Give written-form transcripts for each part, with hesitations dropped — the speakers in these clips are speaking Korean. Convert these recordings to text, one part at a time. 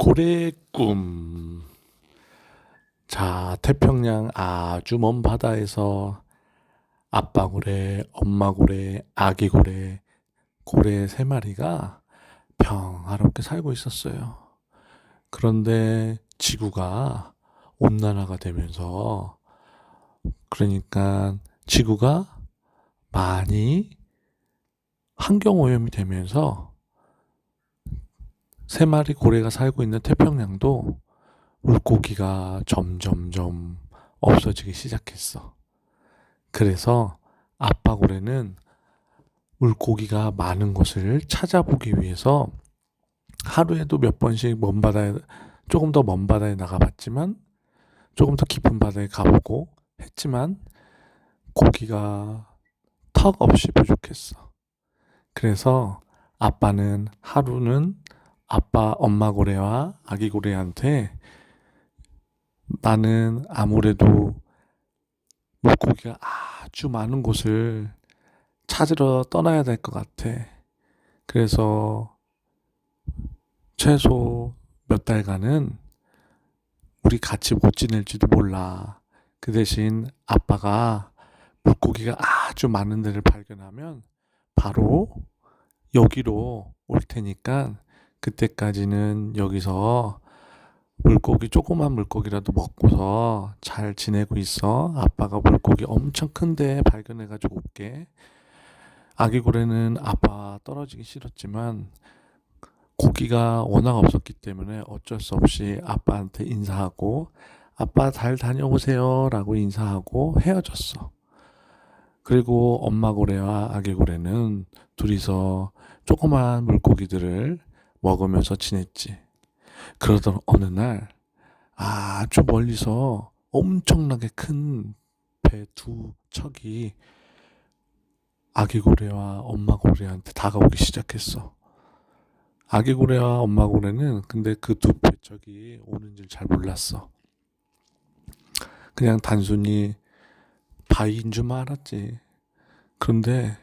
고래의 꿈. 자, 태평양 아주 먼 바다에서 아빠 고래, 엄마 고래, 아기 고래, 고래 세 마리가 평화롭게 살고 있었어요. 그런데 지구가 온난화가 되면서, 그러니까 지구가 많이 환경오염이 되면서 세 마리 고래가 살고 있는 태평양도 물고기가 점점점 없어지기 시작했어. 그래서 아빠 고래는 물고기가 많은 곳을 찾아보기 위해서 하루에도 몇 번씩 먼 바다에, 조금 더 먼 바다에 나가봤지만, 조금 더 깊은 바다에 가보고 했지만 고기가 턱 없이 부족했어. 그래서 아빠는 하루는 엄마 고래와 아기 고래한테, 나는 아무래도 물고기가 아주 많은 곳을 찾으러 떠나야 될 것 같아. 그래서 최소 몇 달간은 우리 같이 못 지낼지도 몰라. 그 대신 아빠가 물고기가 아주 많은 데를 발견하면 바로 여기로 올 테니까, 그때까지는 여기서 조그만 물고기라도 먹고서 잘 지내고 있어. 아빠가 물고기 엄청 큰데 발견해가지고 올게. 아기 고래는 아빠 떨어지기 싫었지만 고기가 워낙 없었기 때문에 어쩔 수 없이 아빠한테 인사하고, 아빠 잘 다녀오세요 라고 인사하고 헤어졌어. 그리고 엄마 고래와 아기 고래는 둘이서 조그만 물고기들을 먹으면서 지냈지. 그러던 어느 날 아주 멀리서 엄청나게 큰 배 두 척이 아기 고래와 엄마 고래한테 다가오기 시작했어. 아기 고래와 엄마 고래는 근데 그 두 배척이 오는 줄 잘 몰랐어. 그냥 단순히 바위인 줄만 알았지. 그런데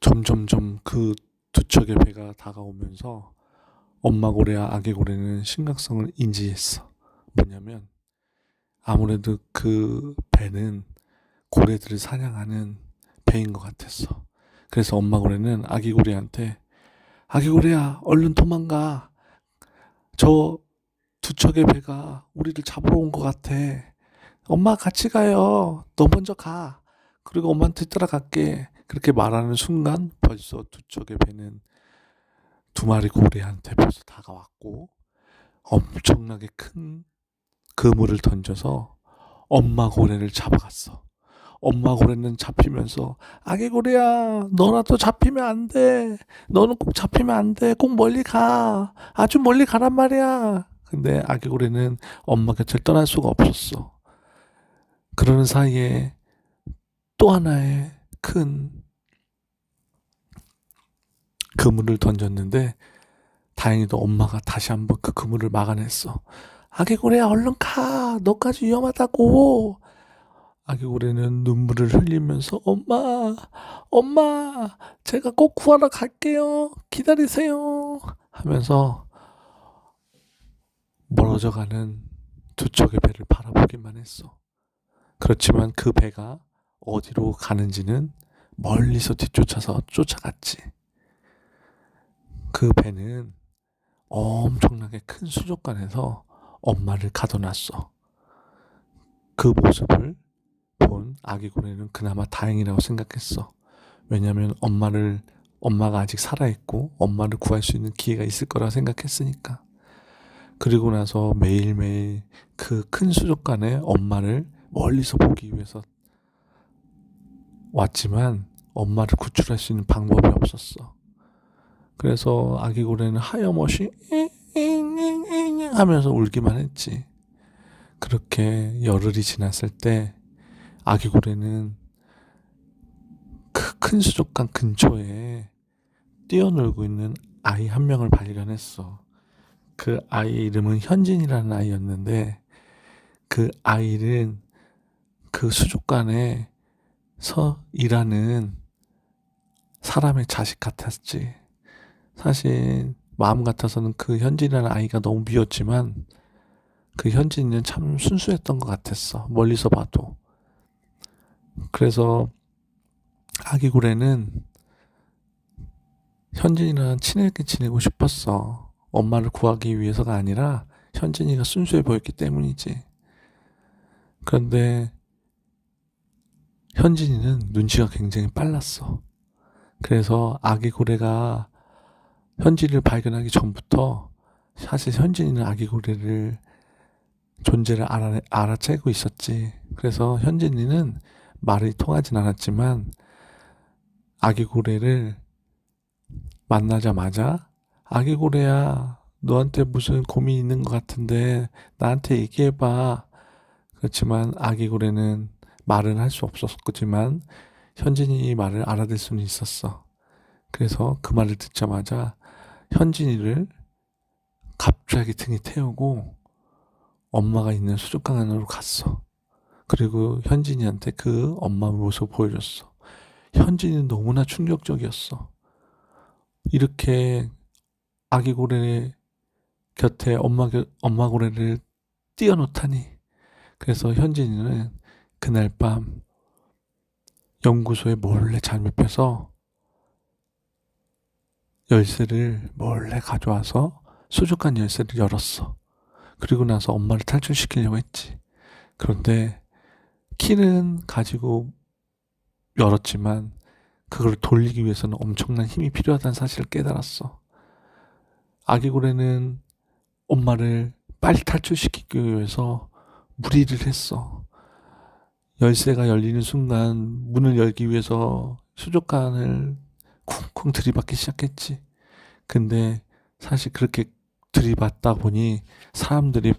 점점점 그 두 척의 배가 다가오면서 엄마 고래와 아기 고래는 심각성을 인지했어. 뭐냐면 아무래도 그 배는 고래들을 사냥하는 배인 것 같았어. 그래서 엄마 고래는 아기 고래한테, 아기 고래야 얼른 도망가. 저 두 척의 배가 우리를 잡으러 온 것 같아. 엄마 같이 가요. 너 먼저 가. 그리고 엄마한테 따라갈게. 그렇게 말하는 순간 벌써 두 척의 배는 두 마리 고래한테 벌써 다가왔고, 엄청나게 큰 그물을 던져서 엄마 고래를 잡아갔어. 엄마 고래는 잡히면서, 아기 고래야 너라도 잡히면 안 돼. 너는 꼭 잡히면 안 돼. 꼭 멀리 가. 아주 멀리 가란 말이야. 근데 아기 고래는 엄마 곁을 떠날 수가 없었어. 그러는 사이에 또 하나의 큰 그물을 던졌는데 다행히도 엄마가 다시 한번 그 그물을 막아냈어. 아기 고래야 얼른 가. 너까지 위험하다고. 아기 고래는 눈물을 흘리면서, 엄마, 제가 꼭 구하러 갈게요. 기다리세요. 하면서 멀어져가는 두 척의 배를 바라보기만 했어. 그렇지만 그 배가 어디로 가는지는 멀리서 뒤쫓아서 쫓아갔지. 그 배는 엄청나게 큰 수족관에서 엄마를 가둬놨어. 그 모습을 본 아기 고래는 그나마 다행이라고 생각했어. 왜냐하면 엄마가 아직 살아있고 엄마를 구할 수 있는 기회가 있을 거라 생각했으니까. 그리고 나서 매일매일 그 큰 수족관에 엄마를 멀리서 보기 위해서 왔지만 엄마를 구출할 수 있는 방법이 없었어. 그래서 아기 고래는 하염없이 하면서 울기만 했지. 그렇게 열흘이 지났을 때 아기 고래는 그 큰 수족관 근처에 뛰어놀고 있는 아이 한 명을 발견했어. 그 아이의 이름은 현진이라는 아이였는데, 그 아이는 그 수족관에서 일하는 사람의 자식 같았지. 사실 마음 같아서는 그 현진이라는 아이가 너무 미웠지만 그 현진이는 참 순수했던 것 같았어. 멀리서 봐도. 그래서 아기 고래는 현진이랑 친하게 지내고 싶었어. 엄마를 구하기 위해서가 아니라 현진이가 순수해 보였기 때문이지. 그런데 현진이는 눈치가 굉장히 빨랐어. 그래서 아기 고래가 현진이를 발견하기 전부터 사실 현진이는 아기 고래를 존재를 알아채고 있었지. 그래서 현진이는 말이 통하진 않았지만 아기 고래를 만나자마자 아기 고래야, 너한테 무슨 고민 있는 것 같은데 나한테 얘기해봐. 그렇지만 아기 고래는 말은 할 수 없었지만 현진이 말을 알아들 수는 있었어. 그래서 그 말을 듣자마자 현진이를 갑자기 등에 태우고 엄마가 있는 수족관 안으로 갔어. 그리고 현진이한테 그 엄마 모습을 보여줬어. 현진이는 너무나 충격적이었어. 이렇게 아기 고래 곁에 엄마 고래를 띄워놓다니. 그래서 현진이는 그날 밤 연구소에 몰래 잠입해서 열쇠를 몰래 가져와서 수족관 열쇠를 열었어. 그리고 나서 엄마를 탈출시키려고 했지. 그런데 키는 가지고 열었지만 그걸 돌리기 위해서는 엄청난 힘이 필요하다는 사실을 깨달았어. 아기 고래는 엄마를 빨리 탈출시키기 위해서 무리를 했어. 열쇠가 열리는 순간 문을 열기 위해서 수족관을 쿵쿵 들이받기 시작했지. 근데 사실 그렇게 들이받다 보니 사람들이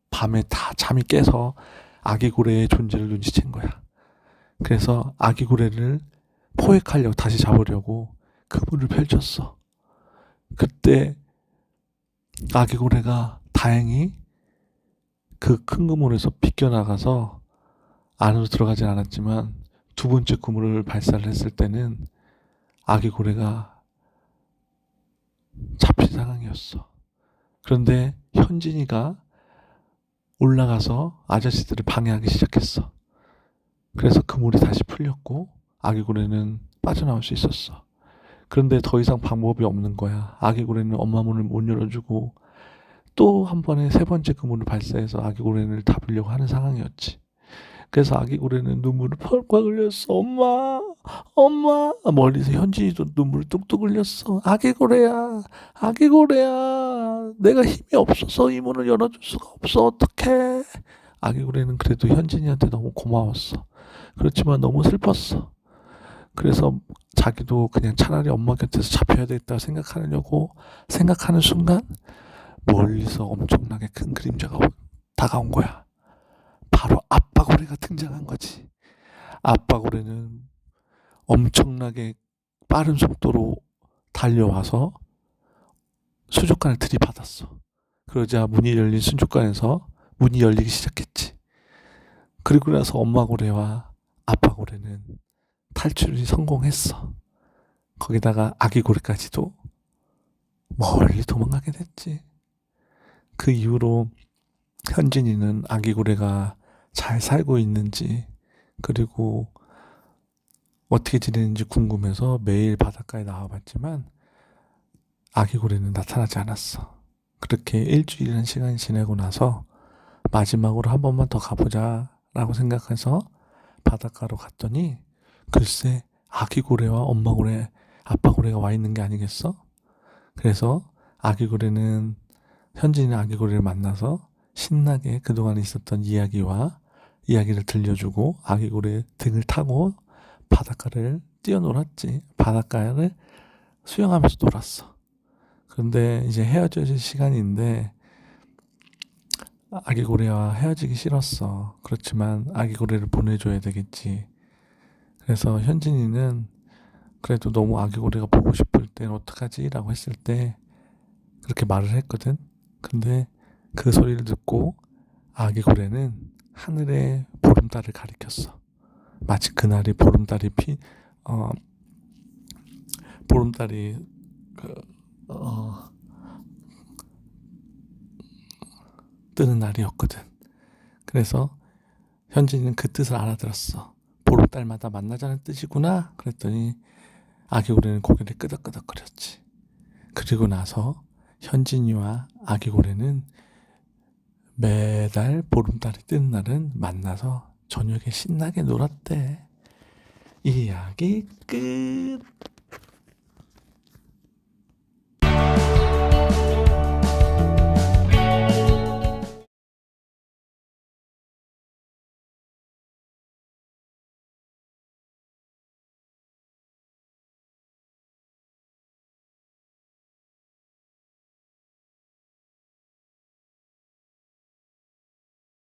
밤에 다 잠이 깨서 아기 고래의 존재를 눈치챈 거야. 그래서 아기 고래를 포획하려고 다시 잡으려고 그물을 펼쳤어. 그때 아기 고래가 다행히 그 큰 그물에서 비껴나가서 안으로 들어가진 않았지만 두 번째 그물을 발사를 했을 때는 아기 고래가 잡힌 상황이었어. 그런데 현진이가 올라가서 아저씨들을 방해하기 시작했어. 그래서 그물이 다시 풀렸고 아기 고래는 빠져나올 수 있었어. 그런데 더 이상 방법이 없는 거야. 아기 고래는 엄마 문을 못 열어주고 또 한 번에 세 번째 그물을 발사해서 아기 고래를 잡으려고 하는 상황이었지. 그래서 아기 고래는 눈물을 펄펄 흘렸어. 엄마, 엄마. 멀리서 현진이도 눈물을 뚝뚝 흘렸어. 아기 고래야, 아기 고래야. 내가 힘이 없어서 이 문을 열어줄 수가 없어. 어떡해. 아기 고래는 그래도 현진이한테 너무 고마웠어. 그렇지만 너무 슬펐어. 그래서 자기도 그냥 차라리 엄마 곁에서 잡혀야 되겠다 생각하는 순간 멀리서 엄청나게 큰 그림자가 다가온 거야. 바로 아빠 고래가 등장한 거지. 아빠 고래는 엄청나게 빠른 속도로 달려와서 수족관을 들이받았어. 그러자 문이 열린 수족관에서 문이 열리기 시작했지. 그리고 나서 엄마 고래와 아빠 고래는 탈출이 성공했어. 거기다가 아기 고래까지도 멀리 도망가게 됐지. 그 이후로 현진이는 아기 고래가 잘 살고 있는지 그리고 어떻게 지내는지 궁금해서 매일 바닷가에 나와봤지만 아기 고래는 나타나지 않았어. 그렇게 일주일이라는 시간이 지나고 나서 마지막으로 한 번만 더 가보자 라고 생각해서 바닷가로 갔더니 글쎄 아기 고래와 엄마 고래, 아빠 고래가 와 있는 게 아니겠어? 그래서 아기 고래는 현진이는 아기 고래를 만나서 신나게 그동안 있었던 이야기를 들려주고 아기 고래 등을 타고 바닷가를 뛰어놀았지. 바닷가를 수영하면서 놀았어. 그런데 이제 헤어질 시간인데 아기 고래와 헤어지기 싫었어. 그렇지만 아기 고래를 보내줘야 되겠지. 그래서 현진이는 그래도 너무 아기 고래가 보고 싶을 땐 어떡하지? 라고 했을 때 그렇게 말을 했거든. 근데 그 소리를 듣고 아기 고래는 하늘에 보름달을 가리켰어. 마치 그날이 보름달이 그, 뜨는 날이었거든. 그래서 현진이는 그 뜻을 알아들었어. 보름달마다 만나자는 뜻이구나. 그랬더니 아기고래는 고개를 끄덕끄덕거렸지. 그리고 나서 현진이와 아기고래는 매달 보름달이 뜨는 날은 만나서 저녁에 신나게 놀았대. 이야기 끝.